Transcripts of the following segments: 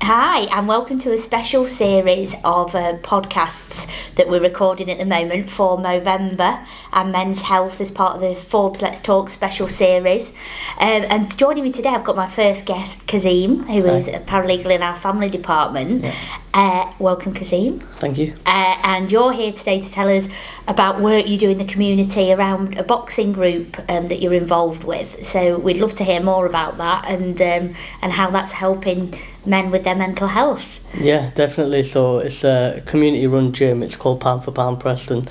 Hi, and welcome to a special series of podcasts that we're recording at the moment for Movember and men's health as part of the Forbes Let's Talk special series. And joining me today, I've got my first guest, Kazim, who is a paralegal in our family department. Welcome, Kazim. Thank you. And you're here today to tell us about work you do in the community around a boxing group that you're involved with. So we'd love to hear more about that and how that's helping men with their mental health. Yeah, definitely. So it's a community-run gym. It's called Pound for Pound Preston.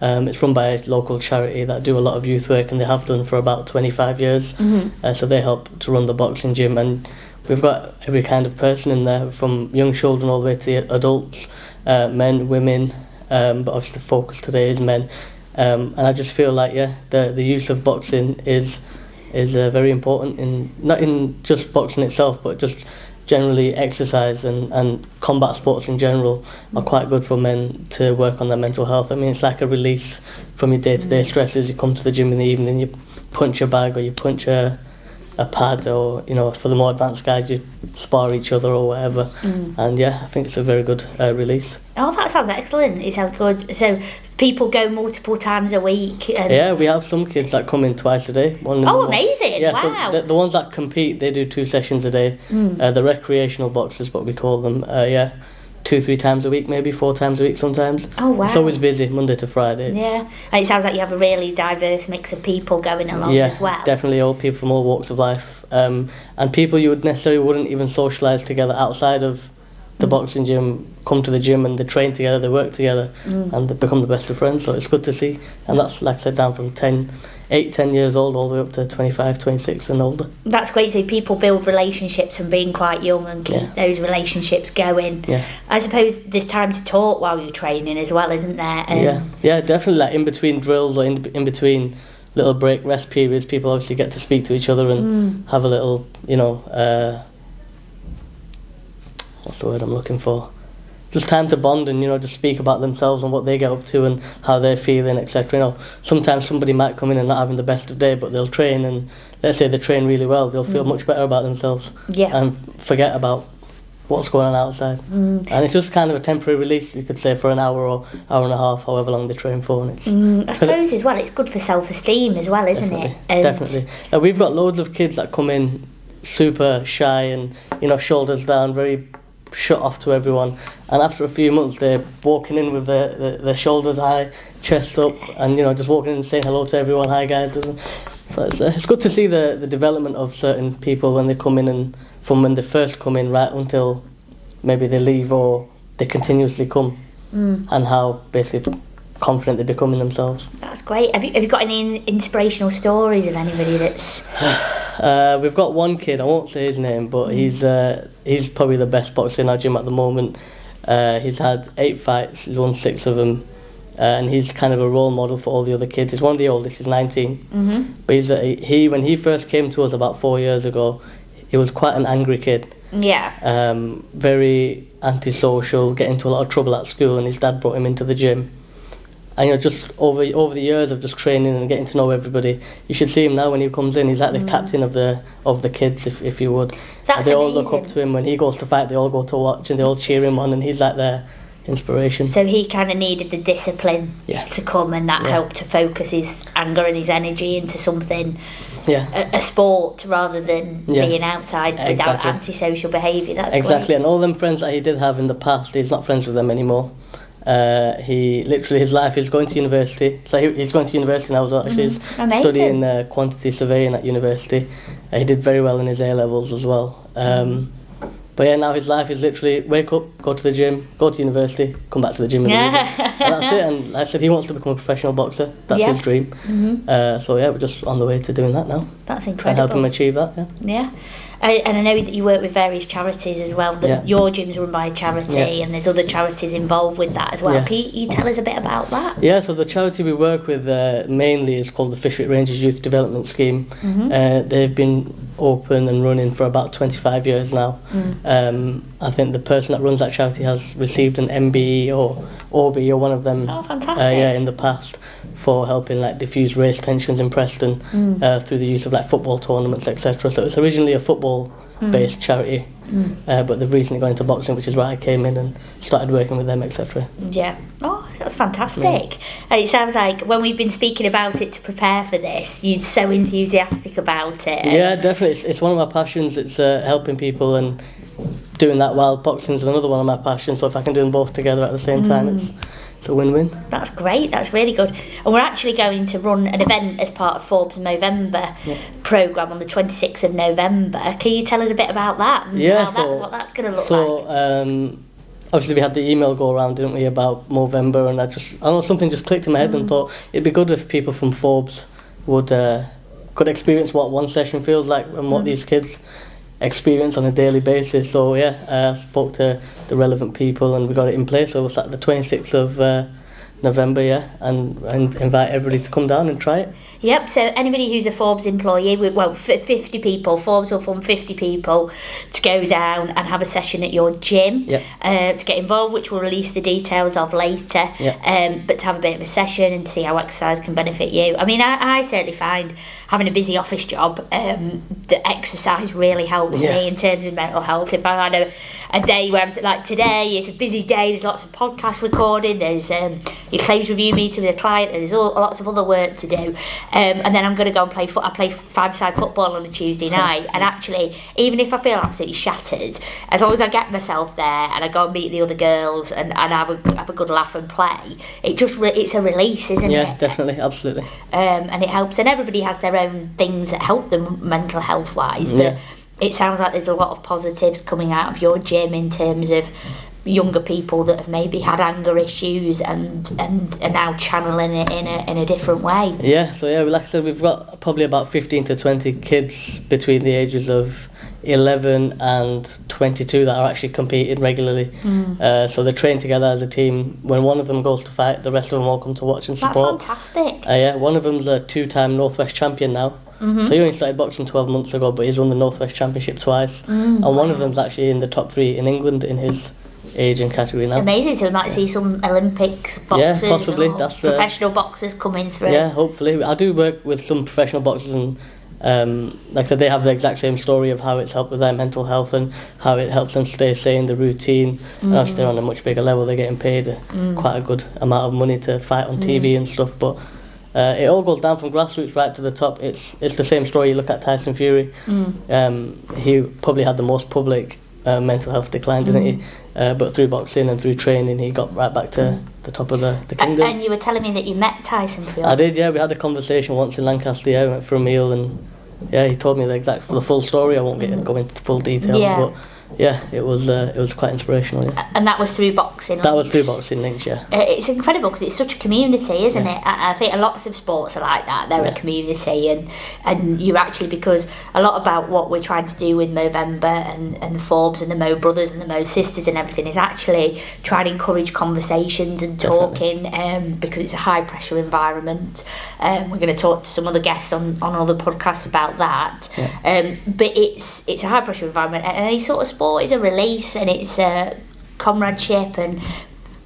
It's run by a local charity that do a lot of youth work, and they have done for about 25 years. So they help to run the boxing gym, and we've got every kind of person in there, from young children all the way to the adults, men, women, but obviously the focus today is men. And I just feel like, the use of boxing is very important, not in just boxing itself, but just generally exercise and combat sports in general are quite good for men to work on their mental health. I mean, it's like a release from your day-to-day stresses. You come to the gym in the evening, you punch a bag or you punch a pad, or for the more advanced guys you spar each other or whatever. And I think it's a very good release. Oh, that sounds excellent. It sounds good. So people go multiple times a week? We have some kids that come in twice a day. Amazing. Wow. So the ones that compete, they do 2 sessions a day. The recreational boxers, what we call them, 2-3 times a week, maybe 4 times a week sometimes. Oh, wow. It's always busy, Monday to Friday. And it sounds like you have a really diverse mix of people going along as well. Definitely, all people from all walks of life. And people you wouldn't even socialise together outside of the boxing gym come to the gym, and they train together, they work together, and they become the best of friends. So it's good to see. And that's, like I said, down from 8-10 years old all the way up to 25, 26 and older. That's great. So people build relationships from being quite young and keep those relationships going. I suppose there's time to talk while you're training as well, isn't there? Yeah, definitely. Like in between drills or in between little break rest periods, people obviously get to speak to each other and have a little, what's the word I'm looking for? Just time to bond and, just speak about themselves and what they get up to and how they're feeling, etc. Sometimes somebody might come in and not having the best of day, but they'll train, and let's say they train really well, they'll feel much better about themselves and forget about what's going on outside. And it's just kind of a temporary release, you could say, for an hour or hour and a half, however long they train for. And it's I suppose as well, it's good for self-esteem as well, isn't it? Definitely. We've got loads of kids that come in super shy and, shoulders down, very shut off to everyone, and after a few months they're walking in with their shoulders high, chest up, and just walking in and saying hello to everyone, hi guys. But it's good to see the development of certain people when they come in, and from when they first come in right until maybe they leave or they continuously come, and how basically confident they become in themselves. That's great. Have you got any inspirational stories of anybody that's... We've got one kid, I won't say his name, but he's probably the best boxer in our gym at the moment. He's had 8 fights, he's won 6 of them, and he's kind of a role model for all the other kids. He's one of the oldest, he's 19. But when he first came to us about 4 years ago, he was quite an angry kid. Very antisocial, get into a lot of trouble at school, and his dad brought him into the gym. And just over the years of just training and getting to know everybody, you should see him now when he comes in. He's like the captain of the kids, if you would. That's they amazing. all look up to him. When he goes to fight, they all go to watch and they all cheer him on, and he's like their inspiration. So he kind of needed the discipline to come, and that helped to focus his anger and his energy into something, a sport, rather than being outside without antisocial behaviour. That's exactly. great. And all them friends that he did have in the past, he's not friends with them anymore. He literally, his life is going to university. So he's going to university now as well. Actually, he's studying quantity surveying at university. He did very well in his A-levels as well. But now his life is literally wake up, go to the gym, go to university, come back to the gym again. And that's it. And like I said, he wants to become a professional boxer. That's his dream. So we're just on the way to doing that now. That's incredible. And help him achieve that. And I know that you work with various charities as well. Your gym's run by a charity, and there's other charities involved with that as well. Can you tell us a bit about that? So the charity we work with mainly is called the Fishery Rangers Youth Development Scheme. They've been open and running for about 25 years now. I think the person that runs that charity has received an MBE or OB or one of them. Oh, fantastic. In the past, for helping diffuse race tensions in Preston through the use of football tournaments, etc. So it's originally a football based charity, but they've recently gone into boxing, which is where I came in and started working with them, etc. Yeah. Oh, that's fantastic. And it sounds like when we've been speaking about it to prepare for this, you're so enthusiastic about it. Yeah, definitely. It's one of my passions. It's helping people and doing that while boxing is another one of my passions. So if I can do them both together at the same time, it's a win-win. That's great. That's really good. And we're actually going to run an event as part of Forbes Movember programme on the 26th of November. Can you tell us a bit about that? And what that's going to look like? Obviously we had the email go around, didn't we, about Movember, and I don't know, something just clicked in my head and thought it'd be good if people from Forbes would could experience what one session feels like and what these kids experience on a daily basis. So I spoke to the relevant people and we got it in place. So it's at the 26th of November, and invite everybody to come down and try it. Yep, so anybody who's a Forbes employee, 50 people, Forbes will fund 50 people to go down and have a session at your gym to get involved, which we'll release the details of later, but to have a bit of a session and see how exercise can benefit you. I mean, I certainly find having a busy office job, that exercise really helps me in terms of mental health. If I had a day where I'm like today, it's a busy day, there's lots of podcast recording, there's your claims review meeting with a client, and there's lots of other work to do, and then I'm going to go and play I play five-side football on a Tuesday night, and actually, even if I feel absolutely shattered, as long as I get myself there and I go and meet the other girls and have a good laugh and play, it's a release, isn't it? Yeah, definitely, absolutely. And it helps, and everybody has their own things that help them mental health wise, but it sounds like there's a lot of positives coming out of your gym in terms of younger people that have maybe had anger issues and are now channeling it in a different way. Like I said, we've got probably about 15 to 20 kids between the ages of 11 and 22 that are actually competing regularly. So they train together as a team. When one of them goes to fight, the rest of them all come to watch and support. That's fantastic. One of them's a 2-time Northwest champion now. So he only started boxing 12 months ago, but he's won the Northwest Championship twice. And one of them's actually in the top 3 in England in his age and category now. Amazing. So we might see some Olympics boxers, possibly. Or that's professional boxers coming through. Yeah, hopefully. I do work with some professional boxers, and like I said, they have the exact same story of how it's helped with their mental health and how it helps them stay sane, the routine. And obviously they're on a much bigger level, they're getting paid quite a good amount of money to fight on TV and stuff, but it all goes down from grassroots right to the top. It's the same story. You look at Tyson Fury, he probably had the most public mental health decline, didn't he? But through boxing and through training, he got right back to the top of the kingdom. And you were telling me that you met Tyson Fury. I did, yeah. We had a conversation once in Lancaster. Yeah, we went for a meal, and he told me the full story. I won't go into full details, but it was quite inspirational. Yeah. And that was through boxing. That was through boxing links, yeah. It's incredible because it's such a community, isn't it? I think lots of sports are like that. They're a community, and you actually, because a lot about what we're trying to do with Movember and the Forbes and the Mo Brothers and the Mo Sisters and everything is actually trying to encourage conversations and talking, because it's a high pressure environment. We're going to talk to some other guests on other podcasts about that. But it's a high pressure environment, and any sort of sport is a release, and it's a comradeship, and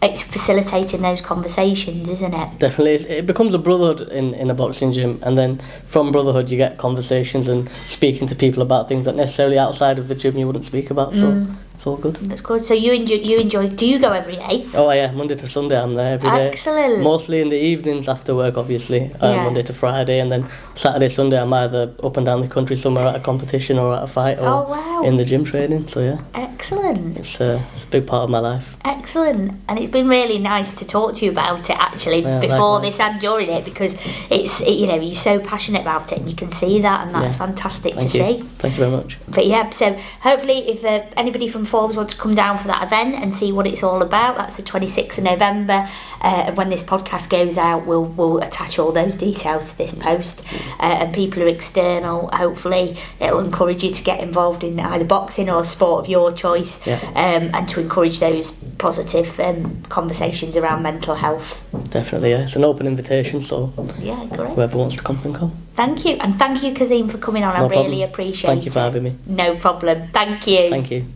it's facilitating those conversations, isn't it? Definitely. It becomes a brotherhood in a boxing gym, and then from brotherhood you get conversations and speaking to people about things that necessarily outside of the gym you wouldn't speak about, so it's all good. That's good. So you enjoy, do you go every day? Oh yeah, Monday to Sunday I'm there every day. Excellent. Mostly in the evenings after work, obviously, Monday to Friday, and then Saturday, Sunday I'm either up and down the country somewhere at a competition or at a fight or in the gym training, so yeah. Excellent. It's a big part of my life. Excellent. And it's been really nice to talk to you about it actually, before likewise. this and during it, because you're so passionate about it, and you can see that, and that's fantastic to see. Thank you very much. But so hopefully if anybody from Forbes wants to come down for that event and see what it's all about, that's the 26th of November, and when this podcast goes out we'll attach all those details to this post, and people who are external, hopefully it'll encourage you to get involved in either boxing or a sport of your choice, and to encourage those positive conversations around mental health. Definitely, yeah. It's an open invitation, so great. Whoever wants to come can come. Thank you, and thank you, Kazim, for coming on. I really appreciate it. Thank you for having me. No problem. Thank you. Thank you.